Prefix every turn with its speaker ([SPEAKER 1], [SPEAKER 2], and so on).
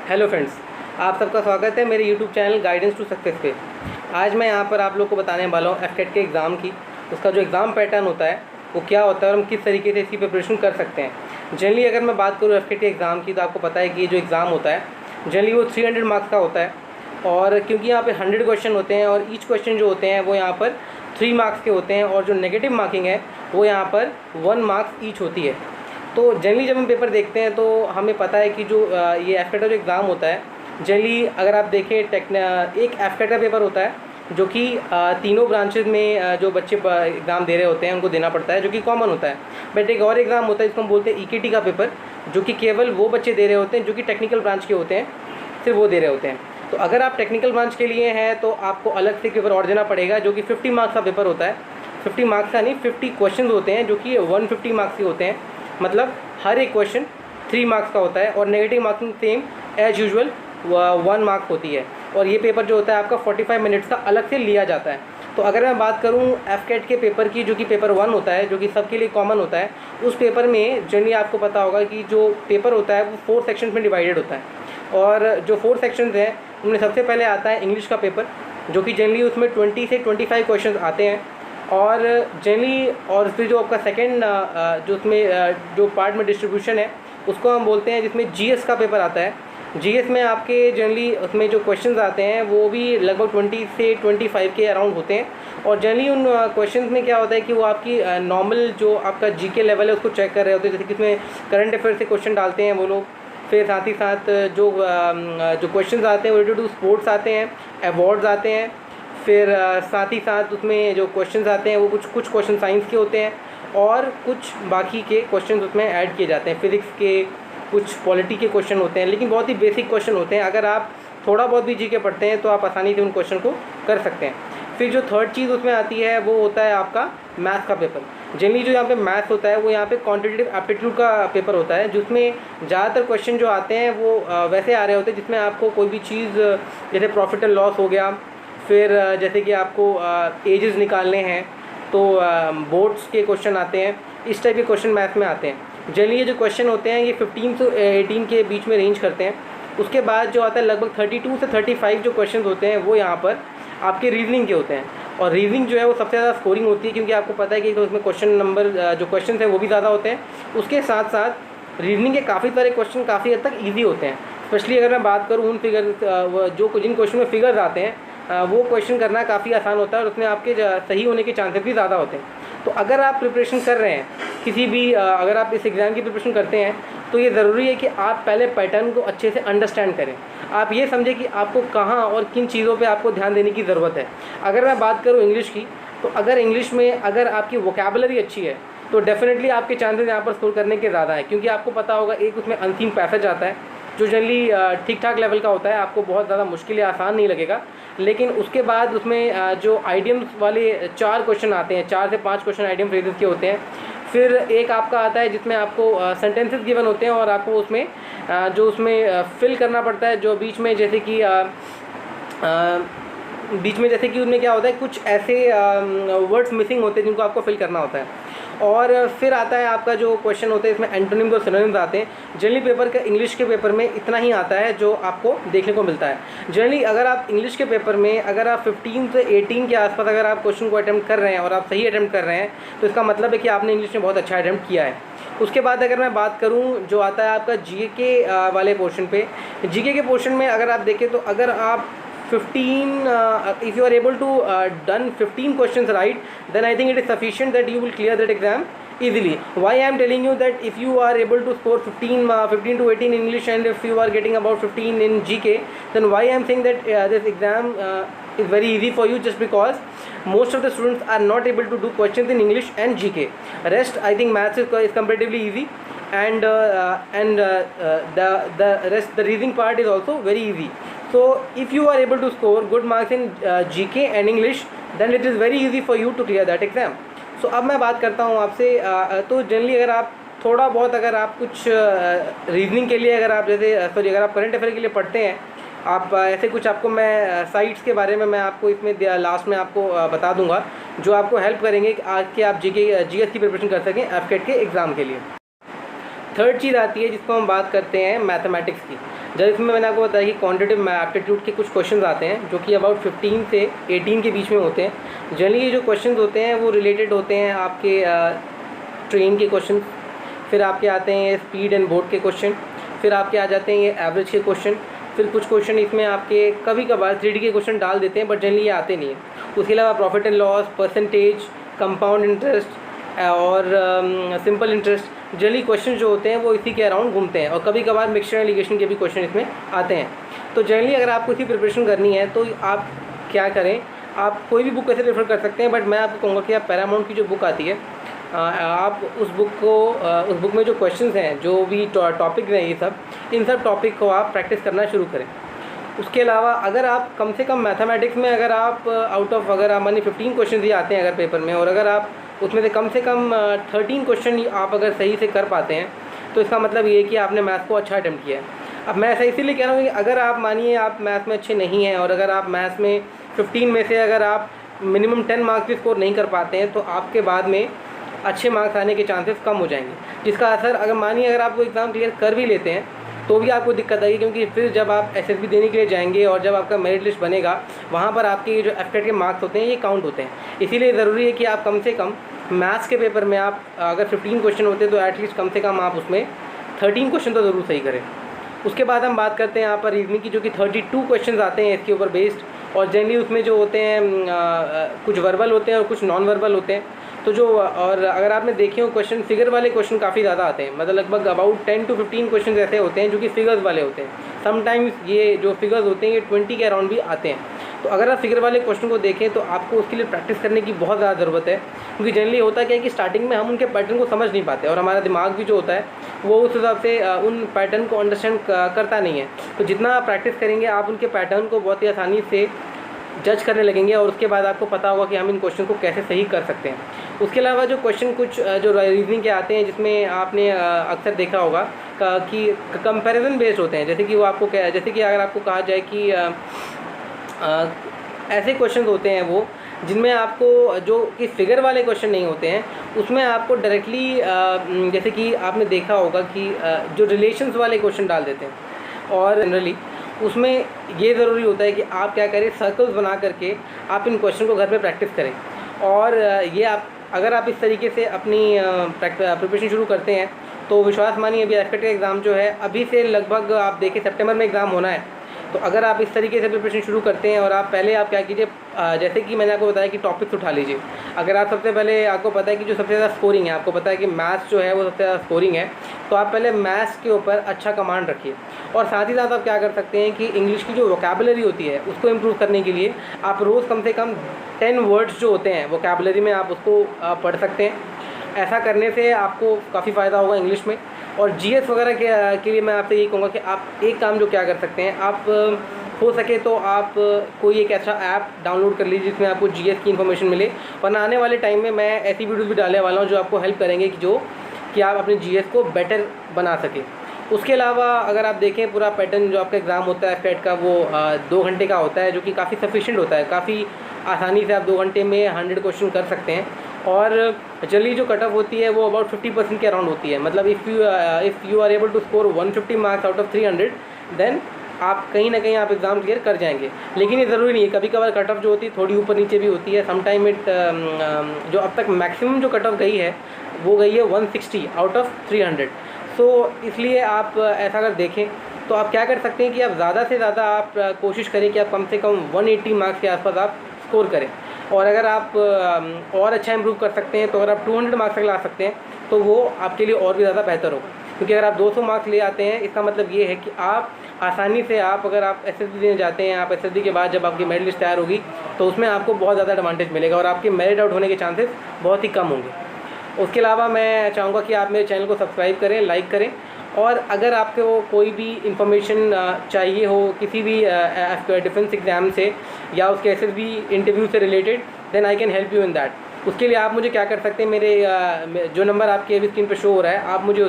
[SPEAKER 1] Hello friends, आप सबका स्वागत है मेरे YouTube channel guidance to success पे। आज मैं यहाँ पर आप लोग को बताने वाला हूँ एफकेट के एग्ज़ाम की, उसका जो एग्ज़ाम पैटर्न होता है वो क्या होता है और हम किस तरीके से इसकी प्रिपरेशन कर सकते हैं। जनरली अगर मैं बात करूँ एफकेट के एग्ज़ाम की, तो आपको पता है कि ये जो एग्ज़ाम होता है जनरली वो 300 मार्क्स का होता है। और क्योंकि यहाँ पर 100 क्वेश्चन होते हैं और ईच क्वेश्चन जो होते हैं वो यहाँ पर 3 मार्क्स के होते हैं, और जो नेगेटिव मार्किंग है वो यहाँ पर 1 मार्क्स ईच होती है। तो जनरली जब हम पेपर देखते हैं तो हमें पता है कि जो ये एफकेट का जो एग्ज़ाम होता है, जनरली अगर आप देखें एक एफकेट का पेपर होता है जो कि तीनों ब्रांचेज में जो बच्चे एग्ज़ाम दे रहे होते हैं उनको देना पड़ता है, जो कि कॉमन होता है। बट एक और एग्ज़ाम होता है जिसको हम बोलते हैं ईकेटी का पेपर, जो कि केवल वो बच्चे दे रहे होते हैं जो कि टेक्निकल ब्रांच के होते हैं, सिर्फ वो दे रहे होते हैं। तो अगर आप टेक्निकल ब्रांच के लिए हैं तो आपको अलग से पेपर और देना पड़ेगा, जो कि 50 मार्क्स का पेपर होता है। 50 मार्क्स का नहीं, 50 क्वेश्चन होते हैं जो कि 150 मार्क्स के होते हैं। मतलब हर एक क्वेश्चन 3 मार्क्स का होता है, और negative marking same as usual 1 mark होती है। और ये पेपर जो होता है आपका 45 मिनट्स का अलग से लिया जाता है। तो अगर मैं बात करूं एफकेट के पेपर की, जो कि पेपर 1 होता है, जो कि सबके लिए कॉमन होता है, उस पेपर में जनरली आपको पता होगा कि जो पेपर होता है वो 4 सेक्शंस में डिवाइडेड होता है। और जो 4 सेक्शंस हैं उनमें सबसे पहले आता है इंग्लिश का पेपर, जो कि जनरली उसमें 20 से 25 क्वेश्चन आते हैं। और जनरली और फिर जो आपका सेकेंड जो उसमें जो पार्ट में डिस्ट्रीब्यूशन है उसको हम बोलते हैं, जिसमें जीएस का पेपर आता है। जीएस में आपके जनरली उसमें जो क्वेश्चंस आते हैं वो भी लगभग 20 से 25 के अराउंड होते हैं। और जनरली उन क्वेश्चंस में क्या होता है कि वो आपकी नॉर्मल जो आपका जीके लेवल है उसको चेक कर रहे होते हैं, जैसे कि इसमें करंट अफेयर से क्वेश्चन डालते हैं वो लोग। फिर साथ ही साथ जो क्वेश्चंस आते हैं वो रिलेटेड टू स्पोर्ट्स आते हैं, अवार्ड्स आते हैं। फिर साथ ही साथ उसमें जो क्वेश्चंस आते हैं वो कुछ क्वेश्चन साइंस के होते हैं, और कुछ बाकी के क्वेश्चंस उसमें ऐड किए जाते हैं। फिजिक्स के, कुछ पॉलिटी के क्वेश्चन होते हैं, लेकिन बहुत ही बेसिक क्वेश्चन होते हैं। अगर आप थोड़ा बहुत भी जीके पढ़ते हैं तो आप आसानी से उन क्वेश्चन को कर सकते हैं। फिर जो थर्ड चीज़ उसमें आती है वो होता है आपका मैथ्स का पेपर। जनरली जो यहाँ पे मैथ्स होता है वो यहाँ पे क्वांटिटेटिव एप्टीट्यूड का पेपर होता है, जिसमें ज़्यादातर क्वेश्चन जो आते हैं वो वैसे आ रहे होते हैं जिसमें आपको कोई भी चीज़, जैसे प्रॉफिट एंड लॉस हो गया, फिर जैसे कि आपको एजेस निकालने हैं तो बोर्ड्स के क्वेश्चन आते हैं। इस टाइप के क्वेश्चन मैथ में आते हैं। जनरली ये जो क्वेश्चन होते हैं ये 15 से 18 के बीच में रेंज करते हैं। उसके बाद जो आता है लगभग 32 से 35 जो क्वेश्चन होते हैं वो यहाँ पर आपके रीजनिंग के होते हैं। और रीजनिंग जो है वो सबसे ज़्यादा स्कोरिंग होती है, क्योंकि आपको पता है कि उसमें क्वेश्चन नंबर जो क्वेश्चन है वो भी ज़्यादा होते हैं। उसके साथ साथ रीजनिंग के काफ़ी सारे क्वेश्चन काफ़ी हद तक ईजी होते हैं। स्पेशली अगर मैं बात करूँ उन फिगर जो जिन क्वेश्चन में फिगर्स आते हैं वो क्वेश्चन करना काफ़ी आसान होता है, और उसमें आपके सही होने के चांसेस भी ज़्यादा होते हैं। तो अगर आप प्रिपरेशन कर रहे हैं किसी भी अगर आप इस एग्ज़ाम की प्रिपरेशन करते हैं तो ये ज़रूरी है कि आप पहले पैटर्न को अच्छे से अंडरस्टैंड करें। आप ये समझें कि आपको कहाँ और किन चीज़ों पे आपको ध्यान देने की ज़रूरत है। अगर मैं बात करूँ इंग्लिश की, तो अगर इंग्लिश में अगर आपकी वोकैबुलरी अच्छी है तो डेफिनेटली आपके चांसेस यहाँ पर स्कोर करने के ज़्यादा है, क्योंकि आपको पता होगा एक उसमें अनसीन पैसेज आता है जो जनरली ठीक ठाक लेवल का होता है, आपको बहुत ज़्यादा मुश्किल या आसान नहीं लगेगा। लेकिन उसके बाद उसमें जो आइडियम्स वाले 4 क्वेश्चन आते हैं, 4 से 5 क्वेश्चन आइडियम फ्रेजेस के होते हैं। फिर एक आपका आता है जिसमें आपको सेंटेंसेस गिवन होते हैं, और आपको उसमें जो उसमें फिल करना पड़ता है, जो बीच में जैसे कि उनमें क्या होता है, कुछ ऐसे वर्ड्स मिसिंग होते हैं जिनको आपको फिल करना होता है। और फिर आता है आपका जो क्वेश्चन होते हैं, इसमें एंटोनिम्स और सिनोनिम्स आते हैं। जनरली पेपर का इंग्लिश के पेपर में इतना ही आता है जो आपको देखने को मिलता है। जनरली अगर आप इंग्लिश के पेपर में अगर आप 15 से 18 के आसपास अगर आप क्वेश्चन को अटैम्प्ट कर रहे हैं और आप सही अटैम्प्ट कर रहे हैं तो इसका मतलब है कि आपने इंग्लिश में बहुत अच्छा अटैम्प्ट किया है। उसके बाद अगर मैं बात करूं जो आता है आपका जीके के वाले पोर्शन पे, जीके के पोर्शन में अगर आप देखें तो अगर आप 15 if you are able to done 15 questions right, then I think it is sufficient that you will clear that exam easily. Why I am telling you that if you are able to score 15 to 18 in English, and if you are getting about 15 in GK, then why I am saying that this exam is very easy for you, just because most of the students are not able to do questions in English and GK. Rest I think maths is comparatively easy, and the rest, the reasoning part is also very easy. So if you are able to score good marks in GK and English, then it is very easy for you to clear that exam. So अब मैं बात करता हूँ आपसे, तो generally अगर आप थोड़ा बहुत अगर आप कुछ रीजनिंग के लिए अगर आप अगर आप करंट अफेयर के लिए पढ़ते हैं, आप ऐसे कुछ आपको मैं साइट्स के बारे में मैं आपको इसमें लास्ट में आपको बता दूंगा, जो आपको हेल्प करेंगे कि आप जीएस की प्रिपरेशन कर सकें एफकेट के एग्ज़ाम के लिए। थर्ड चीज़ आती है जिसको हम बात करते हैं मैथमेटिक्स की। जब इसमें मैंने आपको बताया कि क्वांटिटेटिव एप्टीट्यूड के कुछ क्वेश्चंस आते हैं जो कि अबाउट 15 से 18 के बीच में होते हैं। जनरली ये जो क्वेश्चंस होते हैं वो रिलेटेड होते हैं आपके ट्रेन के क्वेश्चन, फिर आपके आते हैं ये स्पीड एंड बोर्ड के क्वेश्चन, फिर आपके आ जाते हैं ये एवरेज के क्वेश्चन, फिर कुछ क्वेश्चन इसमें आपके कभी कभार 3D के क्वेश्चन डाल देते हैं बट जनरली ये आते नहीं हैं। उसके अलावा profit and loss, percentage, compound interest और सिंपल इंटरेस्ट, जनरली क्वेश्चन जो होते हैं वो इसी के अराउंड घूमते हैं। और कभी कभार मिक्सचर एलिगेशन के भी क्वेश्चन इसमें आते हैं। तो जनरली अगर आपको इसकी प्रिपरेशन करनी है तो आप क्या करें, आप कोई भी बुक ऐसे रेफर कर सकते हैं, बट मैं आपको कहूँगा कि आप पैरामाउंट की जो बुक आती है आप उस बुक में जो क्वेश्चंस हैं, जो भी टॉपिक हैं, ये सब इन सब टॉपिक को आप प्रैक्टिस करना शुरू करें। उसके अलावा अगर आप कम से कम मैथमेटिक्स में अगर आप आउट ऑफ अगर आप मानिए 15 क्वेश्चन ही आते हैं अगर पेपर में, और अगर आप उसमें से कम 13 क्वेश्चन आप अगर सही से कर पाते हैं तो इसका मतलब ये है कि आपने मैथ्स को अच्छा अटेम्प्ट किया है। अब मैं ऐसा इसीलिए कह रहा हूँ कि अगर आप मानिए आप मैथ्स में अच्छे नहीं हैं और अगर आप मैथ्स में 15 में से अगर आप मिनिमम 10 मार्क्स भी स्कोर नहीं कर पाते हैं तो आपके बाद में अच्छे मार्क्स आने के चांसेस कम हो जाएंगे, जिसका असर अगर मानिए अगर आप वो एग्ज़ाम क्लियर कर भी लेते हैं तो भी आपको दिक्कत आएगी, क्योंकि फिर जब आप एसएसबी देने के लिए जाएंगे और जब आपका मेरिट लिस्ट बनेगा वहाँ पर आपके जो एफटेट के मार्क्स होते हैं ये काउंट होते हैं। इसीलिए ज़रूरी है कि आप कम से कम मैथ्स के पेपर में आप अगर 15 क्वेश्चन होते हैं तो एटलीस्ट कम से कम आप उसमें 13 क्वेश्चन तो ज़रूर सही करें। उसके बाद हम बात करते हैं यहाँ पर रीजनिंग की, जो कि 32 क्वेश्चन आते हैं इसके ऊपर बेस्ड, और जनरली उसमें जो होते हैं कुछ वर्बल होते हैं और कुछ नॉन वर्बल होते हैं। तो जो और अगर आपने देखे हो क्वेश्चन फिगर वाले क्वेश्चन काफ़ी ज़्यादा आते हैं, मतलब लगभग अबाउट 10 to 15 क्वेश्चन ऐसे होते हैं जो कि फिगर्स वाले होते हैं। समटाइम्स ये जो फिगर्स होते हैं ये 20 के अराउंड भी आते हैं। तो अगर आप फिगर वाले क्वेश्चन को देखें तो आपको उसके लिए प्रैक्टिस करने की बहुत ज़्यादा ज़रूरत है, क्योंकि जनरली होता क्या है कि स्टार्टिंग में हम उनके पैटर्न को समझ नहीं पाते और हमारा दिमाग भी जो होता है वो उस हिसाब से उन पैटर्न को अंडरस्टैंड करता नहीं है। तो जितना आप प्रैक्टिस करेंगे आप उनके पैटर्न को बहुत ही आसानी से जज करने लगेंगे और उसके बाद आपको पता होगा कि हम इन क्वेश्चन को कैसे सही कर सकते हैं। उसके अलावा जो क्वेश्चन कुछ जो रीजनिंग के आते हैं जिसमें आपने अक्सर देखा होगा कि कंपैरिजन बेस्ड होते हैं, जैसे कि वो आपको जैसे कि अगर आपको कहा जाए कि ऐसे क्वेश्चन होते हैं वो जिनमें आपको जो कि फिगर वाले क्वेश्चन नहीं होते हैं, उसमें आपको डायरेक्टली जैसे कि आपने देखा होगा कि जो रिलेशंस वाले क्वेश्चन डाल देते हैं। और जनरली उसमें ये ज़रूरी होता है कि आप क्या करें, सर्कल्स बना करके आप इन क्वेश्चन को घर पे प्रैक्टिस करें। और ये आप अगर आप इस तरीके से अपनी प्रिपरेशन शुरू करते हैं तो विश्वास मानिए अभी एफटेट का एग्ज़ाम जो है अभी से लगभग आप देखिए सितंबर में एग्ज़ाम होना है। तो अगर आप इस तरीके से प्रिपरेशन शुरू करते हैं और आप पहले आप क्या कीजिए, जैसे कि मैंने आपको बताया कि टॉपिक्स उठा लीजिए। अगर आप सबसे पहले आपको पता है कि जो सबसे ज़्यादा स्कोरिंग है, आपको पता है कि मैथ्स जो है वो सबसे ज़्यादा स्कोरिंग है, तो आप पहले मैथ्स के ऊपर अच्छा कमांड रखिए। और साथ ही साथ आप क्या कर सकते हैं कि इंग्लिश की जो वोकैबुलरी होती है उसको इम्प्रूव करने के लिए आप रोज़ कम से कम 10 वर्ड्स जो होते हैं वोकैबुलरी में आप उसको पढ़ सकते हैं। ऐसा करने से आपको काफ़ी फ़ायदा होगा इंग्लिश में। और जीएस वगैरह के लिए मैं आपसे यही कहूँगा कि आप एक काम जो क्या कर सकते हैं, आप हो सके तो आप कोई एक ऐसा ऐप डाउनलोड कर लीजिए जिसमें आपको जीएस की इन्फॉर्मेशन मिले। वरना आने वाले टाइम में मैं ऐसी वीडियोज़ भी डालने वाला हूँ जो आपको हेल्प करेंगे कि आप अपने जीएस को बेटर बना सकें। उसके अलावा अगर आप देखें पूरा पैटर्न जो आपका एग्ज़ाम होता है एफटेट का वो 2 घंटे का होता है, जो कि काफ़ी सफिशिएंट होता है। काफ़ी आसानी से आप 2 घंटे में 100 क्वेश्चन कर सकते हैं। और जनरली जो कट ऑफ होती है वो अबाउट 50% के अराउंड होती है। मतलब if you are able to score 150 marks out of 300 then आप कहीं ना कहीं आप एग्ज़ाम क्लियर कर जाएंगे। लेकिन ये ज़रूरी नहीं है, कभी कभार कट ऑफ जो होती है थोड़ी ऊपर नीचे भी होती है। समटाइम जो अब तक मैक्सिमम जो कट ऑफ गई है वो गई है 160 आउट ऑफ 300। सो इसलिए आप ऐसा अगर देखें तो आप क्या कर सकते हैं कि आप ज़्यादा से ज़्यादा आप कोशिश करें कि आप कम से कम 180 मार्क्स के आसपास आप स्कोर करें। और अगर आप और अच्छा इंप्रूव कर सकते हैं तो अगर आप 200 मार्क्स तक ला सकते हैं तो वो आपके लिए और भी ज़्यादा बेहतर होगा। क्योंकि अगर आप 200 मार्क्स ले आते हैं इसका मतलब ये है कि आप आसानी से अगर आप एसएसबी देने जाते हैं, आप एसएसबी के बाद जब आपकी मेरिट लिस्ट तैयार होगी तो उसमें आपको बहुत ज़्यादा एडवांटेज मिलेगा और आपके मेरिट आउट होने के चांसेस बहुत ही कम होंगे। उसके अलावा मैं चाहूँगा कि आप मेरे चैनल को सब्सक्राइब करें, लाइक करें। और अगर आपको कोई भी इंफॉर्मेशन चाहिए हो किसी भी डिफेंस एग्ज़ाम से या उसके एसएसबी इंटरव्यू से related, then I can help you in that. उसके लिए आप मुझे क्या कर सकते हैं, मेरे जो नंबर आपके अभी स्क्रीन पर शो हो रहा है आप मुझे